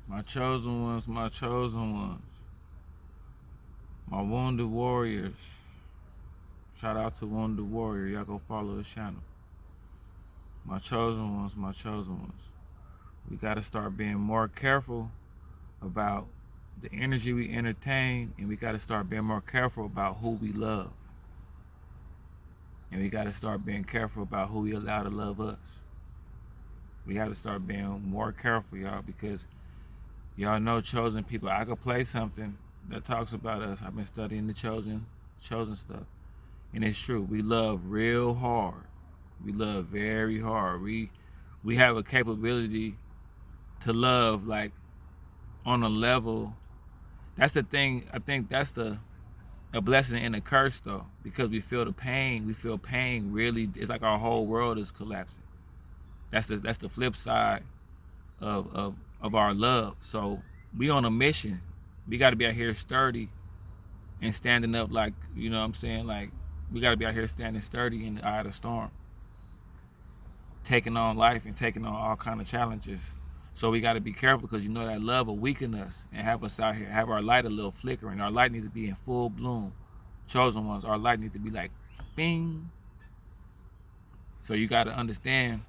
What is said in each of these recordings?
My chosen ones, my chosen ones. My wounded warriors. Shout out to Wounded Warrior. Y'all go follow his channel. My chosen ones, my chosen ones. We gotta start being more careful about the energy we entertain, and we gotta start being more careful about who we love. And we gotta start being careful about who we allow to love us. We have to start being more careful, y'all, because y'all know chosen people. I could play something that talks about us. I've been studying the chosen stuff. And it's true. We love real hard. We love very hard. We have a capability to love like on a level. That's the thing. I think that's a blessing and a curse though, because we feel the pain. We feel pain really. It's like our whole world is collapsing. That's the flip side of our love. So we on a mission. We got to be out here sturdy and standing up, like, you know what I'm saying, like we got to be out here standing sturdy in the eye of the storm, taking on life and taking on all kind of challenges. So we got to be careful, because you know that love will weaken us and have us out here, have our light a little flickering. Our light needs to be in full bloom. Chosen ones, our light needs to be like bing. So you got to understand,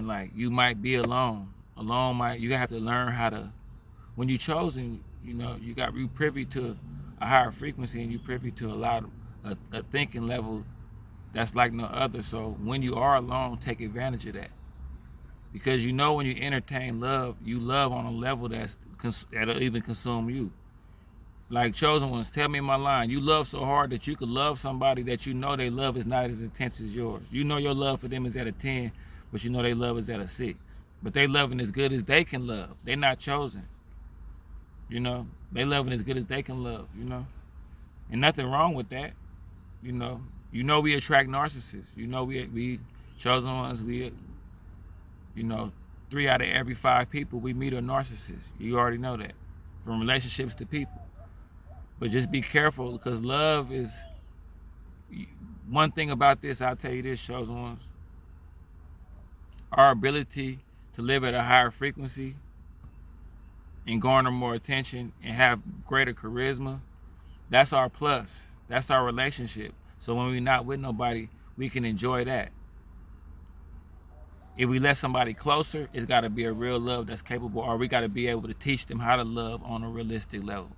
like, you might be alone. You have to learn how to, when you chosen, you know, you privy to a higher frequency, and you privy to a lot of a thinking level that's like no other. So when you are alone, take advantage of that, because you know when you entertain love, you love on a level that'll even consume you. Like chosen ones, tell me my line. You love so hard that you could love somebody that you know they love is not as intense as yours. You know your love for them is at a 10, but you know they love is at a 6. But they loving as good as they can love. They not chosen. You know, they loving as good as they can love, you know. And nothing wrong with that, you know. You know we attract narcissists. You know we chosen ones, you know, 3 out of every 5 people we meet are narcissists. You already know that. From relationships to people. But just be careful, because love is, one thing about this, I'll tell you this, chosen ones. Our ability to live at a higher frequency and garner more attention and have greater charisma, that's our plus. That's our relationship. So when we're not with nobody, we can enjoy that. If we let somebody closer, it's got to be a real love that's capable, or we got to be able to teach them how to love on a realistic level,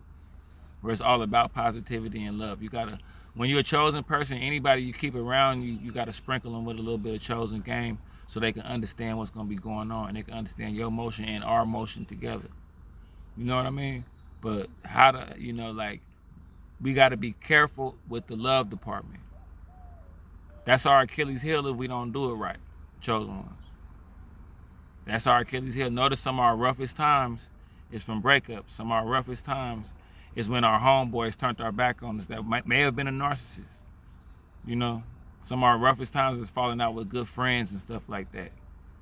where it's all about positivity and love. You gotta, when you're a chosen person, anybody you keep around you, you gotta sprinkle them with a little bit of chosen game, so they can understand what's gonna be going on, and they can understand your motion and our motion together. You know what I mean? But how to, you know, like, we gotta be careful with the love department. That's our Achilles heel if we don't do it right, chosen ones. That's our Achilles heel. Notice some of our roughest times is from breakups. Some of our roughest times is when our homeboys turned our back on us that may have been a narcissist. You know, some of our roughest times is falling out with good friends and stuff like that.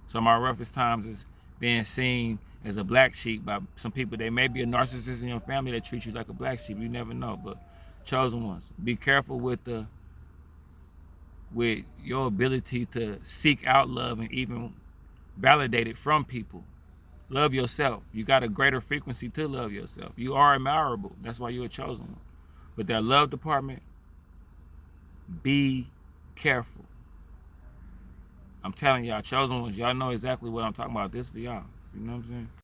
Some of our roughest times is being seen as a black sheep by some people. They may be a narcissist in your family that treat you like a black sheep. You never know. But chosen ones, be careful with your ability to seek out love and even validate it from people. Love yourself. You got a greater frequency to love yourself. You are admirable. That's why you're a chosen one. But that love department, be careful. I'm telling y'all, chosen ones, y'all know exactly what I'm talking about. This for y'all. You know what I'm saying?